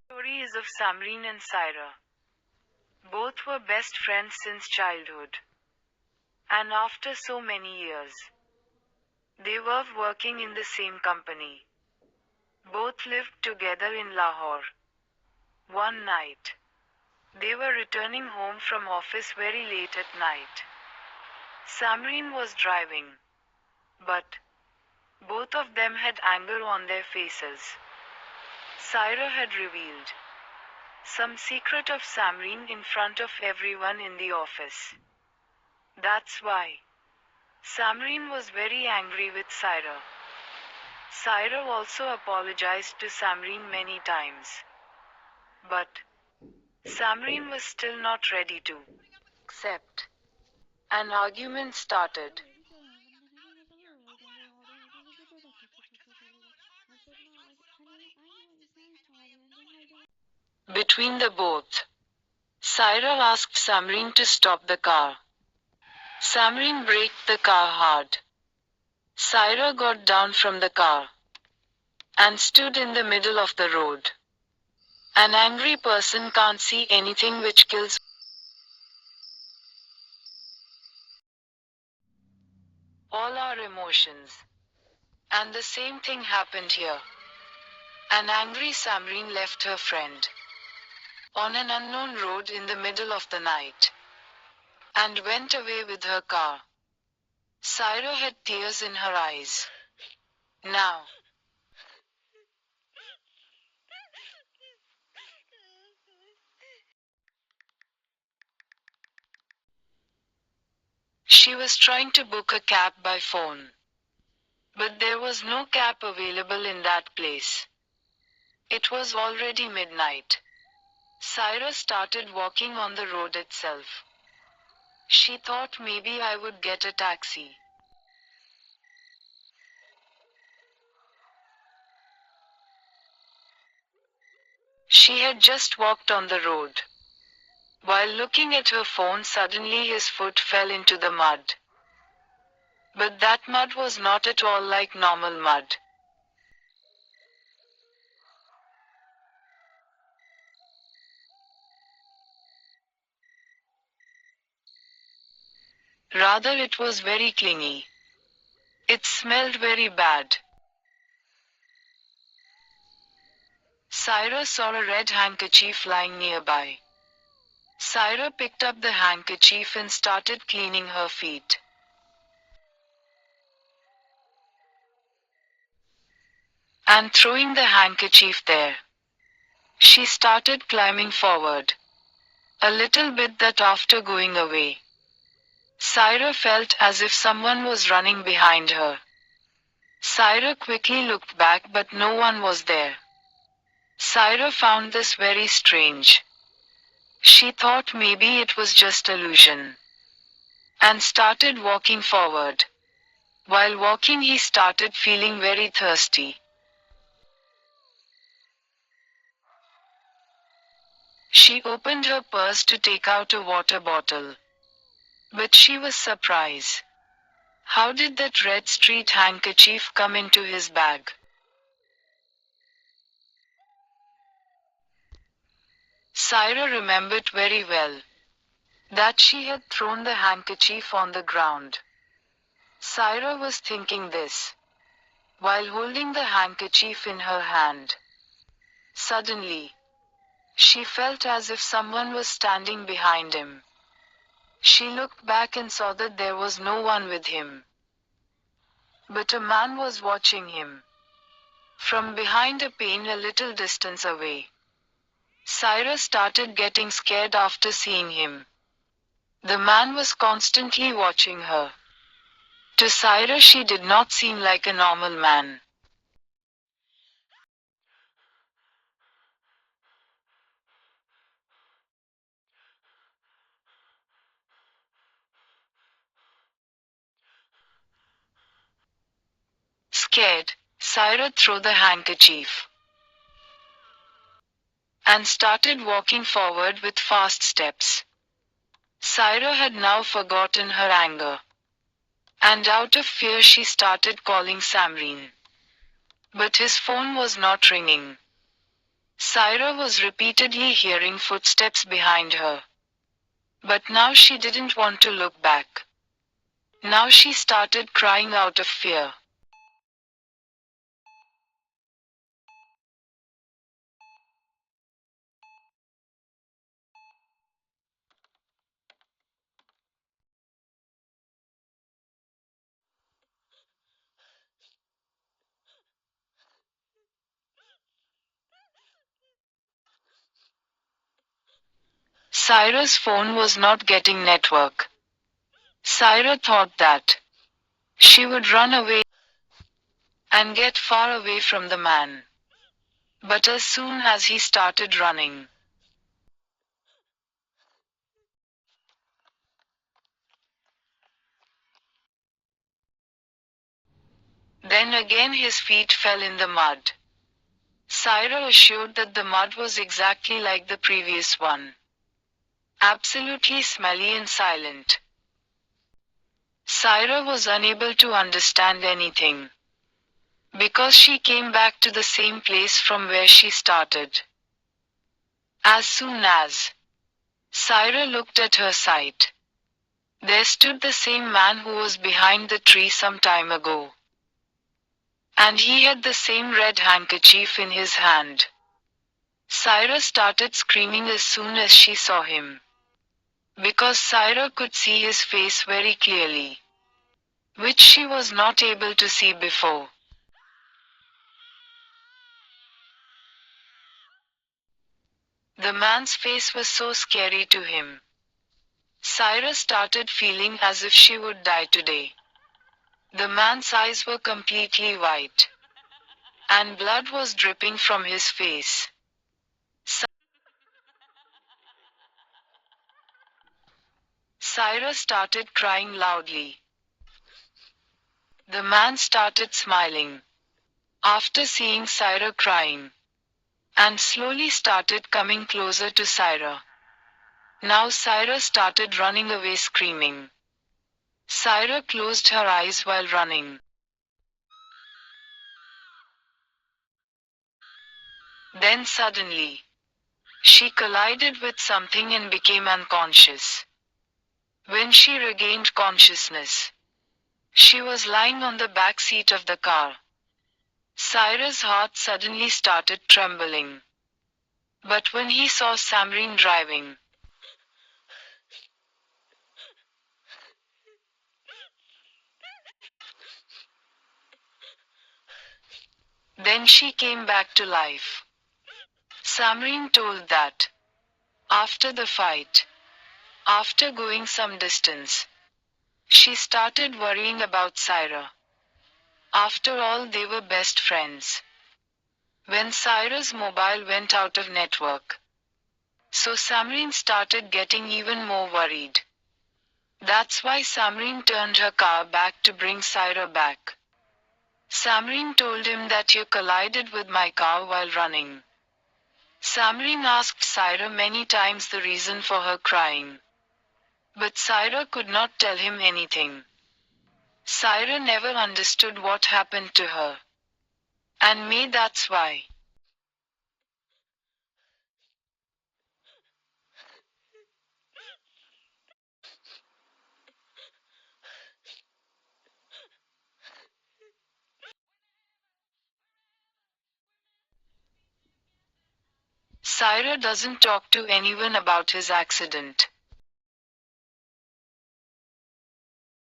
Story is of Samreen and Syra. Both were best friends since childhood. And after so many years, they were working in the same company. Both lived together in Lahore. One night, they were returning home from office very late at night. Samreen was driving, but both of them had anger on their faces. Syra had revealed some secret of Samreen in front of everyone in the office. That's why Samreen was very angry with Syra. Syra also apologized to Samreen many times. But Samreen was still not ready to accept. An argument started between the both. Syra asked Samreen to stop the car. Samreen braked the car hard. Syra got down from the car and stood in the middle of the road. An angry person can't see anything, which kills all our emotions. And the same thing happened here. An angry Samreen left her friend on an unknown road in the middle of the night and went away with her car. Syra had tears in her eyes. Now, she was trying to book a cab by phone. But there was no cab available in that place. It was already midnight. Syra started walking on the road itself. She thought maybe I would get a taxi. She had just walked on the road. While looking at her phone, suddenly his foot fell into the mud. But that mud was not at all like normal mud. Rather, it was very clingy. It smelled very bad. Syra saw a red handkerchief lying nearby. Syra picked up the handkerchief and started cleaning her feet. And throwing the handkerchief there, she started climbing forward. A little bit, that after going away, Syra felt as if someone was running behind her. Syra quickly looked back, but no one was there. Syra found this very strange. She thought maybe it was just illusion, and started walking forward. While walking, he started feeling very thirsty. She opened her purse to take out a water bottle. But she was surprised. How did that red street handkerchief come into his bag? Syra remembered very well that she had thrown the handkerchief on the ground. Syra was thinking this while holding the handkerchief in her hand. Suddenly, she felt as if someone was standing behind him. She looked back and saw that there was no one with him. But a man was watching him from behind a pane a little distance away. Syra started getting scared after seeing him. The man was constantly watching her. To Syra, she did not seem like a normal man. Scared, Syra threw the handkerchief and started walking forward with fast steps. Syra had now forgotten her anger. And out of fear she started calling Samreen. But his phone was not ringing. Syra was repeatedly hearing footsteps behind her. But now she didn't want to look back. Now she started crying out of fear. Syra's phone was not getting network. Syra thought that she would run away and get far away from the man. But as soon as he started running, then again his feet fell in the mud. Syra assured that the mud was exactly like the previous one. Absolutely smelly and silent. Syra was unable to understand anything. Because she came back to the same place from where she started. As soon as Syra looked at her side, there stood the same man who was behind the tree some time ago. And he had the same red handkerchief in his hand. Syra started screaming as soon as she saw him. Because Syra could see his face very clearly. Which she was not able to see before. The man's face was so scary to him. Syra started feeling as if she would die today. The man's eyes were completely white. And blood was dripping from his face. Syra started crying loudly. The man started smiling. After seeing Syra crying. And slowly started coming closer to Syra. Now Syra started running away screaming. Syra closed her eyes while running. Then suddenly, she collided with something and became unconscious. When she regained consciousness, she was lying on the back seat of the car. Syra's heart suddenly started trembling. But when he saw Samreen driving, then she came back to life. Samreen told that, after the fight, after going some distance, she started worrying about Syra. After all, they were best friends. When Syra's mobile went out of network, so Samreen started getting even more worried. That's why Samreen turned her car back to bring Syra back. Samreen told him that you collided with my car while running. Samreen asked Syra many times the reason for her crying. But Syra could not tell him anything. Syra never understood what happened to her. And maybe that's why. Syra doesn't talk to anyone about his accident.